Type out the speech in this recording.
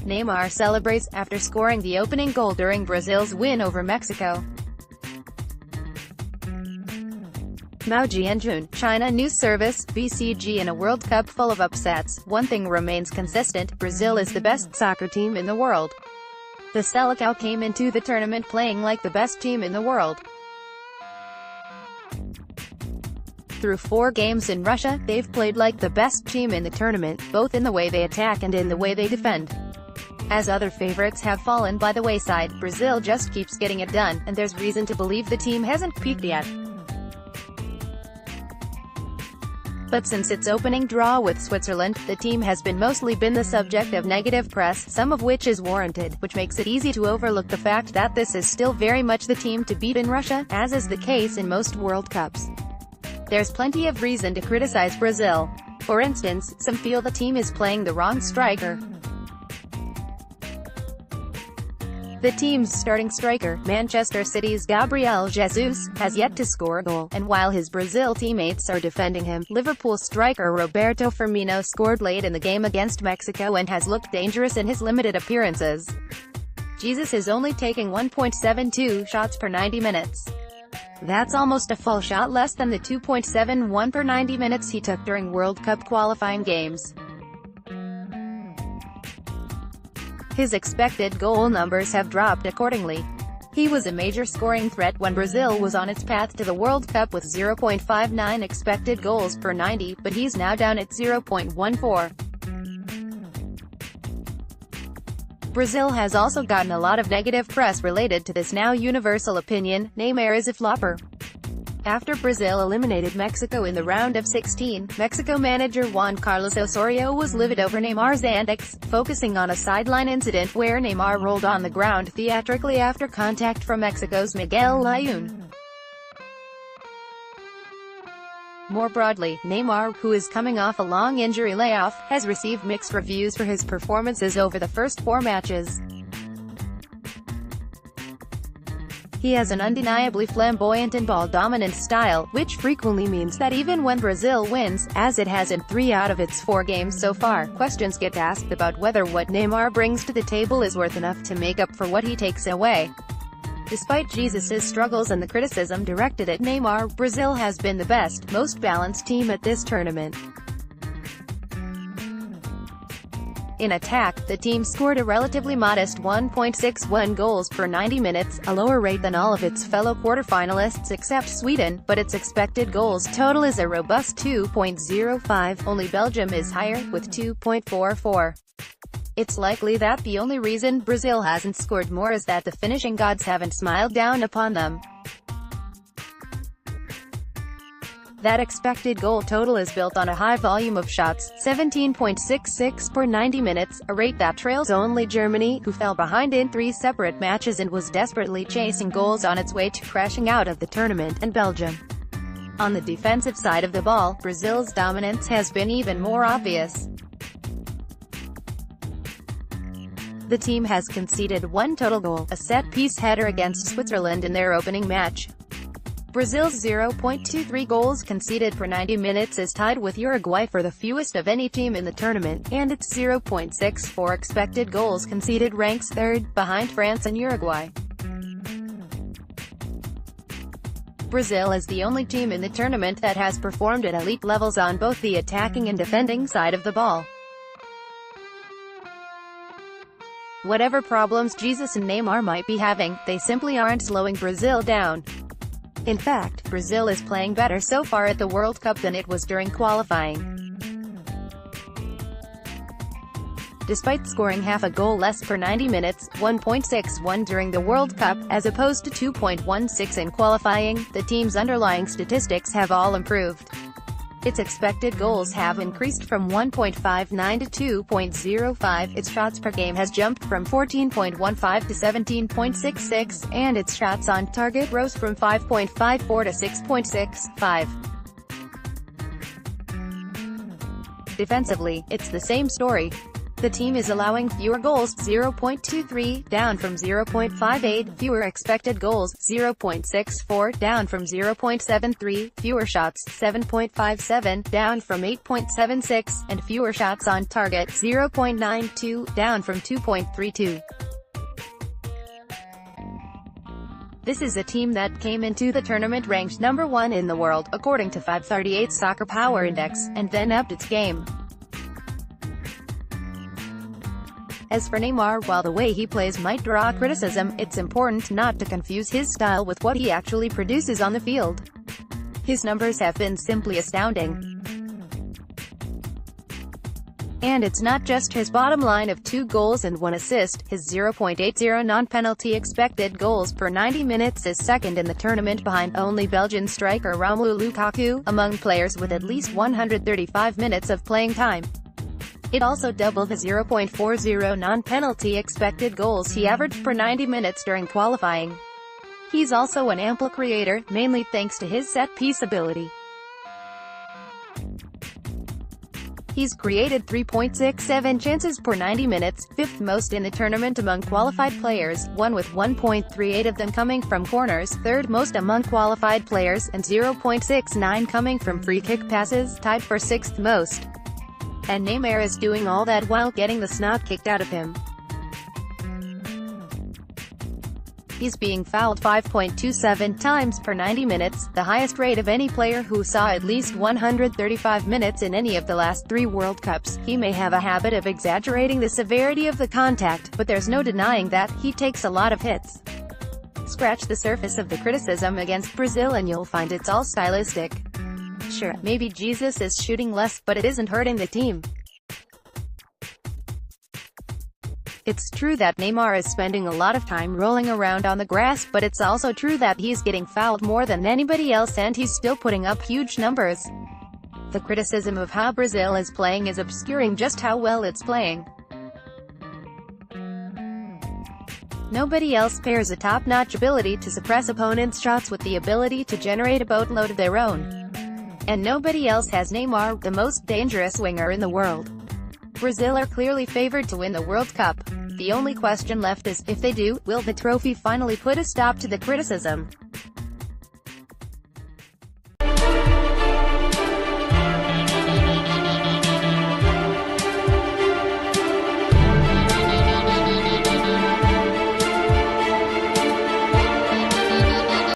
Neymar celebrates after scoring the opening goal during Brazil's win over Mexico. Mao Jianjun, China news service, VCG. In a World Cup full of upsets, one thing remains consistent: Brazil is the best soccer team in the world. The Selecao came into the tournament playing like the best team in the world. Through 4 games in Russia, they've played like the best team in the tournament, both in the way they attack and in the way they defend. As other favorites have fallen by the wayside, Brazil just keeps getting it done, and there's reason to believe the team hasn't peaked yet. But since its opening draw with Switzerland, the team has mostly been the subject of negative press, some of which is warranted, which makes it easy to overlook the fact that this is still very much the team to beat in Russia, as is the case in most World Cups. There's plenty of reason to criticize Brazil. For instance, some feel the team is playing the wrong striker. The team's starting striker, Manchester City's Gabriel Jesus, has yet to score a goal, and while his Brazil teammates are defending him, Liverpool striker Roberto Firmino scored late in the game against Mexico and has looked dangerous in his limited appearances. Jesus is only taking 1.72 shots per 90 minutes. That's almost a full shot less than the 2.71 per 90 minutes he took during World Cup qualifying games. His expected goal numbers have dropped accordingly. He was a major scoring threat when Brazil was on its path to the World Cup with 0.59 expected goals per 90, but he's now down at 0.14. Brazil has also gotten a lot of negative press related to this now universal opinion: Neymar is a flopper. After Brazil eliminated Mexico in the round of 16, Mexico manager Juan Carlos Osorio was livid over Neymar's antics, focusing on a sideline incident where Neymar rolled on the ground theatrically after contact from Mexico's Miguel Layún. More broadly, Neymar, who is coming off a long injury layoff, has received mixed reviews for his performances over the first 4 matches. He has an undeniably flamboyant and ball-dominant style, which frequently means that even when Brazil wins, as it has in 3 out of its 4 games so far, questions get asked about whether what Neymar brings to the table is worth enough to make up for what he takes away. Despite Jesus' struggles and the criticism directed at Neymar, Brazil has been the best, most balanced team at this tournament. In attack, the team scored a relatively modest 1.61 goals per 90 minutes, a lower rate than all of its fellow quarterfinalists except Sweden, but its expected goals total is a robust 2.05, only Belgium is higher, with 2.44. It's likely that the only reason Brazil hasn't scored more is that the finishing gods haven't smiled down upon them. That expected goal total is built on a high volume of shots, 17.66 per 90 minutes, a rate that trails only Germany, who fell behind in 3 separate matches and was desperately chasing goals on its way to crashing out of the tournament, and Belgium. On the defensive side of the ball, Brazil's dominance has been even more obvious. The team has conceded 1 total goal, a set-piece header against Switzerland in their opening match. Brazil's 0.23 goals conceded per 90 minutes is tied with Uruguay for the fewest of any team in the tournament, and its 0.64 expected goals conceded ranks 3rd, behind France and Uruguay. Brazil is the only team in the tournament that has performed at elite levels on both the attacking and defending side of the ball. Whatever problems Jesus and Neymar might be having, they simply aren't slowing Brazil down. In fact, Brazil is playing better so far at the World Cup than it was during qualifying. Despite scoring half a goal less per 90 minutes, 1.61 during the World Cup, as opposed to 2.16 in qualifying, the team's underlying statistics have all improved. Its expected goals have increased from 1.59 to 2.05, its shots per game has jumped from 14.15 to 17.66, and its shots on target rose from 5.54 to 6.65. Defensively, it's the same story. The team is allowing fewer goals, 0.23, down from 0.58, fewer expected goals, 0.64, down from 0.73, fewer shots, 7.57, down from 8.76, and fewer shots on target, 0.92, down from 2.32. This is a team that came into the tournament ranked number 1 in the world, according to 538 Soccer Power Index, and then upped its game. As for Neymar, while the way he plays might draw criticism, it's important not to confuse his style with what he actually produces on the field. His numbers have been simply astounding. And it's not just his bottom line of 2 goals and 1 assist, his 0.80 non-penalty expected goals per 90 minutes is second in the tournament behind only Belgian striker Romelu Lukaku, among players with at least 135 minutes of playing time. It also doubled the 0.40 non-penalty expected goals he averaged per 90 minutes during qualifying. He's also an ample creator, mainly thanks to his set-piece ability. He's created 3.67 chances per 90 minutes, 5th most in the tournament among qualified players, one with 1.38 of them coming from corners, 3rd most among qualified players, and 0.69 coming from free-kick passes, tied for 6th most. And Neymar is doing all that while getting the snot kicked out of him. He's being fouled 5.27 times per 90 minutes, the highest rate of any player who saw at least 135 minutes in any of the last 3 World Cups. He may have a habit of exaggerating the severity of the contact, but there's no denying that he takes a lot of hits. Scratch the surface of the criticism against Brazil and you'll find it's all stylistic. Sure, maybe Jesus is shooting less, but it isn't hurting the team. It's true that Neymar is spending a lot of time rolling around on the grass, but it's also true that he's getting fouled more than anybody else and he's still putting up huge numbers. The criticism of how Brazil is playing is obscuring just how well it's playing. Nobody else pairs a top-notch ability to suppress opponents' shots with the ability to generate a boatload of their own. And nobody else has Neymar, the most dangerous winger in the world. Brazil are clearly favored to win the World Cup. The only question left is, if they do, will the trophy finally put a stop to the criticism?